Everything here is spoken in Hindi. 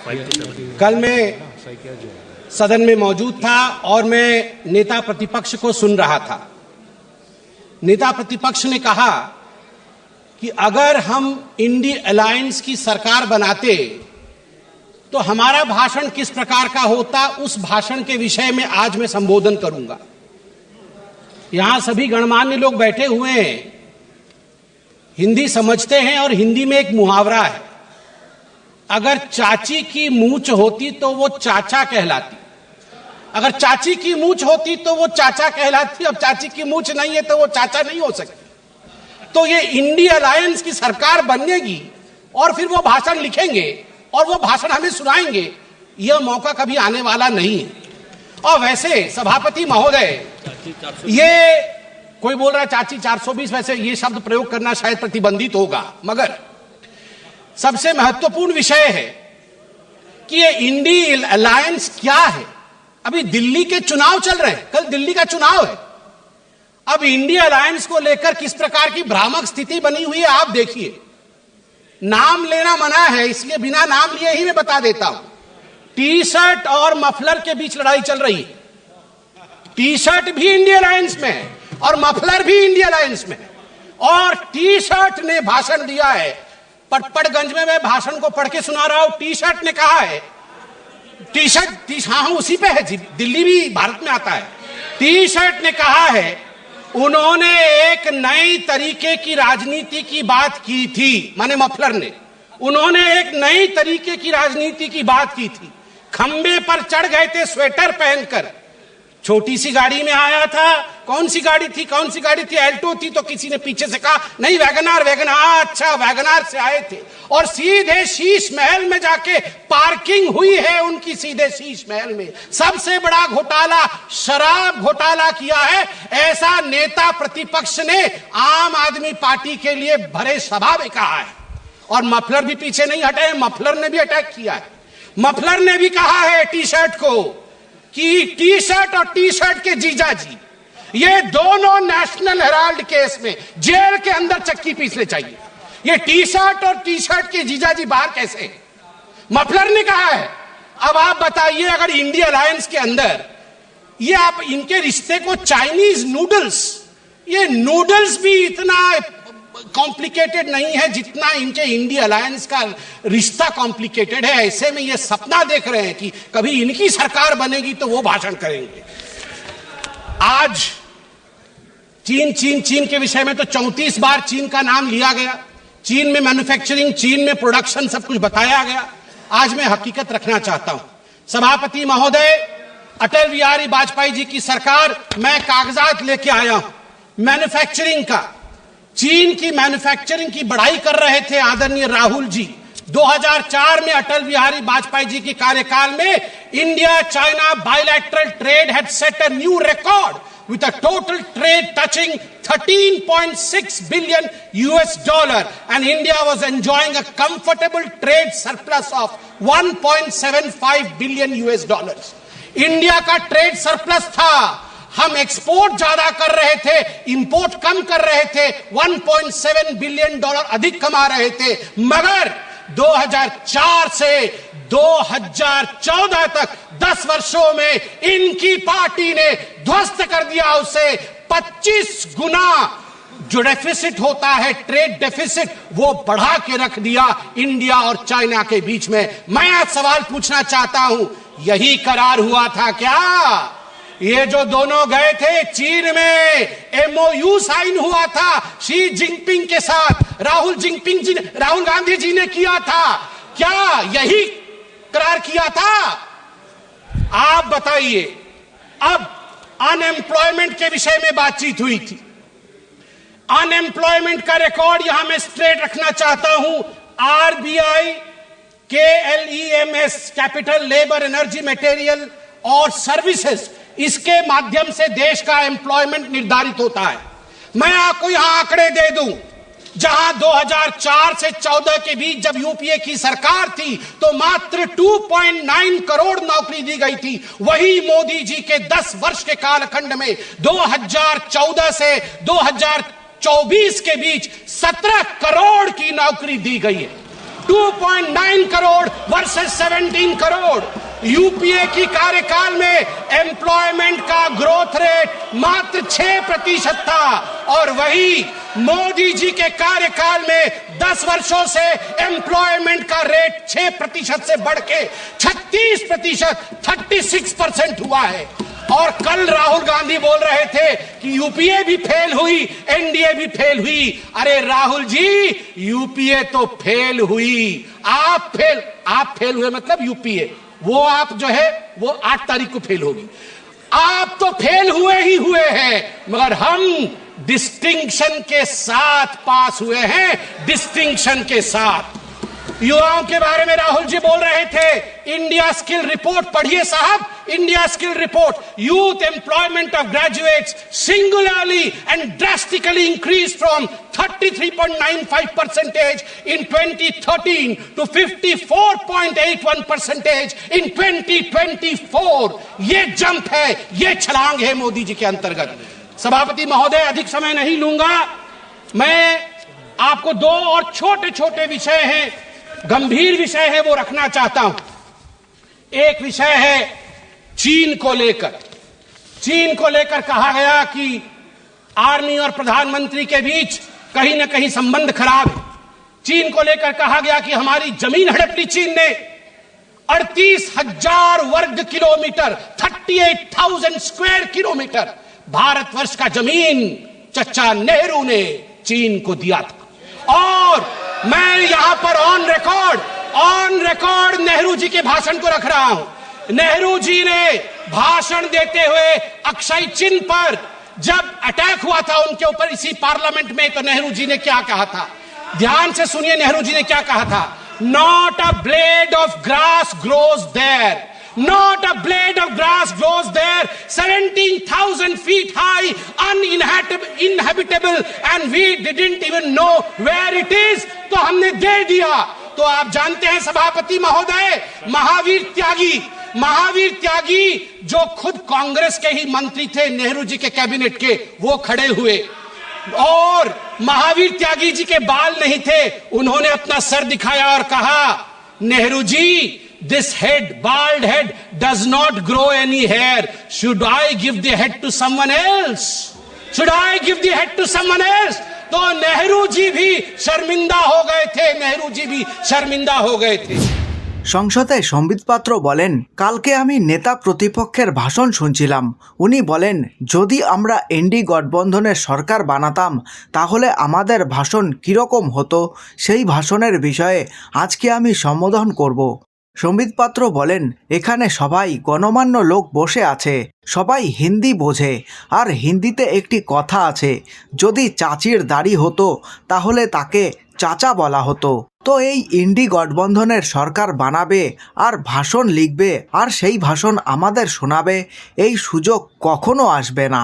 कल मैं सदन में मौजूद था और मैं नेता प्रतिपक्ष को सुन रहा था। नेता प्रतिपक्ष ने कहा कि अगर हम इंडी अलायंस की सरकार बनाते तो हमारा भाषण किस प्रकार का होता, उस भाषण के विषय में आज मैं संबोधन करूंगा। यहां सभी गणमान्य लोग बैठे हुए हैं, हिंदी समझते हैं और हिंदी में एक मुहावरा है, अगर चाची की मूंछ होती तो वो चाचा कहलाती, अगर चाची की मूंछ होती तो वो चाचा कहलाती, अब चाची की मूंछ नहीं है तो वो चाचा नहीं हो सकती। तो ये इंडी अलायंस की सरकार बनेगी और फिर वो भाषण लिखेंगे और वो भाषण हमें सुनाएंगे, यह मौका कभी आने वाला नहीं है। और वैसे सभापति महोदय, ये कोई बोल रहा है चाची 420, वैसे ये शब्द प्रयोग करना शायद प्रतिबंधित होगा, मगर सबसे महत्वपूर्ण विषय है कि ये इंडी अलायंस क्या है। अभी दिल्ली के चुनाव चल रहे हैं, कल दिल्ली का चुनाव है। अब इंडी अलायंस को लेकर किस प्रकार की भ्रामक स्थिति बनी हुई है आप देखिए। नाम लेना मना है, इसलिए बिना नाम लिए ही मैं बता देता हूं। टी शर्ट और मफलर के बीच लड़ाई चल रही है। टी शर्ट भी इंडी अलायंस में है और मफलर भी इंडी अलायंस में है। और टी शर्ट ने भाषण दिया है, पटपड़गंज में मैं भाषण को पढ़ के सुना रहा हूं। टी शर्ट ने कहा है, टी शर्ट हाँ उसी पे है जी, दिल्ली भी भारत में आता है। टी शर्ट ने कहा है उन्होंने एक नई तरीके की राजनीति की बात की थी, माने मफलर ने, उन्होंने एक नई तरीके की राजनीति की बात की थी। खंबे पर चढ़ गए थे स्वेटर पहनकर, छोटी सी गाड़ी में आया था। कौन सी गाड़ी थी, कौन सी गाड़ी थी, एल्टो थी। तो किसी ने पीछे से कहा नहीं वैगनार, वैगनार, अच्छा वैगनार से आए थे। और सीधे शीश महल में जाके पार्किंग हुई है उनकी, सीधे शीश महल में। सबसे बड़ा घोटाला शराब घोटाला किया है, ऐसा नेता प्रतिपक्ष ने आम आदमी पार्टी के लिए भरे सभा में कहा है। और मफलर भी पीछे नहीं हटे, मफलर ने भी अटैक किया है। मफलर ने भी कहा है टी शर्ट को कि टी शर्ट और टी शर्ट के जीजा जी, ये दोनों नेशनल हेराल्ड केस में जेल के अंदर चक्की पीसने चाहिए। ये टी शर्ट और टी शर्ट के जीजा जी बाहर कैसे हैं? मफलर ने कहा है। अब आप बताइए, अगर इंडिया अलायंस के अंदर ये आप इनके रिश्ते को चाइनीज नूडल्स, ये नूडल्स भी इतना कॉम्प्लिकेटेड नहीं है जितना इनके इंडिया अलायंस का रिश्ता कॉम्प्लिकेटेड है। ऐसे में ये सपना देख रहे हैं कि कभी इनकी सरकार बनेगी तो वो भाषण करेंगे। आज चीन के विषय में तो 34 बार चीन का नाम लिया गया। चीन में मैन्युफैक्चरिंग, चीन में प्रोडक्शन, सब कुछ बताया गया। आज मैं हकीकत रखना चाहता हूं। सभापति महोदय, अटल बिहारी वाजपेयी जी की सरकार, मैं कागजात लेके आया हूं मैन्युफैक्चरिंग का। चीन की मैन्युफैक्चरिंग की बढ़ाई कर रहे थे आदरणीय राहुल जी। 2004 में अटल बिहारी वाजपेयी जी के कार्यकाल में India China bilateral trade had set a new record with a total trade touching 13.6 billion US dollar, and India was enjoying a comfortable trade surplus of 1.75 billion US dollars. India का ट्रेड सरप्लस था, हम एक्सपोर्ट ज्यादा कर रहे थे, इंपोर्ट कम कर रहे थे, 1.7 बिलियन डॉलर अधिक कमा रहे थे। मगर 2004 से 2014 तक 10 वर्षों में इनकी पार्टी ने ध्वस्त कर दिया उसे। 25 गुना जो डेफिसिट होता है, ट्रेड डेफिसिट, वो बढ़ा के रख दिया इंडिया और चाइना के बीच में। मैं आज सवाल पूछना चाहता हूं, यही करार हुआ था क्या? ये जो दोनों गए थे चीन में, MOU साइन हुआ था शी जिनपिंग के साथ, राहुल गांधी जी ने किया था, क्या यही करार किया था? आप बताइए। अब अनएम्प्लॉयमेंट के विषय में बातचीत हुई थी। अनएम्प्लॉयमेंट का रिकॉर्ड यहां मैं स्ट्रेट रखना चाहता हूं। RBI, KLEMS, capital, labour, energy, material और सर्विसेज, इसके माध्यम से देश का एम्प्लॉयमेंट निर्धारित होता है। मैं आपको यहां आंकड़े दे दूं, जहां 2004 से 14 के बीच जब यूपीए की सरकार थी तो मात्र 2.9 करोड़ नौकरी दी गई थी। वही मोदी जी के 10 वर्ष के कालखंड में 2014 से 2024 के बीच 17 करोड़ की नौकरी दी गई है। 2.9 करोड़ वर्सेस 17 करोड़। यूपीए की कार्यकाल में एम्प्लॉयमेंट का ग्रोथ रेट मात्र 6% था और वही मोदी जी के कार्यकाल में 10 वर्षों से एम्प्लॉयमेंट का रेट 6% से बढ़ के 36%, 36% हुआ है। और कल राहुल गांधी बोल रहे थे कि यूपीए भी फेल हुई, एनडीए भी फेल हुई। अरे राहुल जी, यूपीए तो फेल हुई, आप फेल हुए मतलब यूपीए, वो आप जो है वो 8 तारीख को फेल होगी। आप तो फेल हुए ही हुए हैं, मगर हम डिस्टिंक्शन के साथ पास हुए हैं, डिस्टिंक्शन के साथ। युवाओं के बारे में राहुल जी बोल रहे थे, इंडिया स्किल रिपोर्ट पढ़िए साहब, India skill report. Youth employment of graduates singularly and drastically increase from 33.95% in 2013 to 54.81% in 2024। ये जंप है, ये छलांग है मोदी जी के अंतर्गत। सभापति महोदय, अधिक समय नहीं लूंगा, मैं आपको 2 और छोटे छोटे विषय हैं, गंभीर विषय है, वो रखना चाहता हूं। एक विषय है चीन को लेकर। चीन को लेकर कहा गया कि आर्मी और प्रधानमंत्री के बीच कहीं ना कहीं संबंध खराब है। चीन को लेकर कहा गया कि हमारी जमीन हड़प ली चीन ने। 38,000 वर्ग किलोमीटर, 38,000 स्क्वायर किलोमीटर भारतवर्ष का जमीन चचा नेहरू ने चीन को दिया था। और मैं यहां पर ऑन रिकॉर्ड नेहरू जी के भाषण को रख रहा हूं। नेहरू जी ने भाषण देते हुए अक्षय चिन्ह पर जब अटैक हुआ था उनके ऊपर इसी पार्लियामेंट में, तो नेहरू जी ने क्या कहा था, ध्यान से सुनिए नेहरू जी ने क्या कहा था। Not a blade of grass grows there, not a blade of grass grows there, 17,000 feet high, uninhabitable, and we didn't even know where it is। तो हमने दे दिया। तो आप जानते हैं सभापति महोदय, महावीर त्यागी जो खुद कांग्रेस के ही मंत्री थे, नेहरू जी के कैबिनेट के, वो खड़े हुए और महावीर त्यागी जी के बाल नहीं थे, उन्होंने अपना सर दिखाया और कहा, Nehru ji, this head, bald head, does not grow any hair. Should I give the head to someone else? Should I give the head to someone else? तो नेहरू जी भी शर्मिंदा हो गए थे, नेहरू जी भी शर्मिंदा हो गए थे। সংসদে সম্বিত পাত্র বলেন, কালকে আমি নেতা প্রতিপক্ষের ভাষণ শুনছিলাম। উনি বলেন, যদি আমরা এনডি গঠবন্ধনের সরকার বানাতাম তাহলে আমাদের ভাষণ কীরকম হতো, সেই ভাষণের বিষয়ে আজকে আমি সম্বোধন করব। সম্বিত পাত্র বলেন, এখানে সবাই গণমান্য লোক বসে আছে, সবাই হিন্দি বোঝে, আর হিন্দিতে একটি কথা আছে, যদি চাচির দাড়ি হতো তাহলে তাকে চাচা বলা হতো। তো এই ইন্ডি গঠবন্ধনের সরকার বানাবে আর ভাষণ লিখবে আর সেই ভাষণ আমাদের শোনাবে, এই সুযোগ কখনো আসবে না।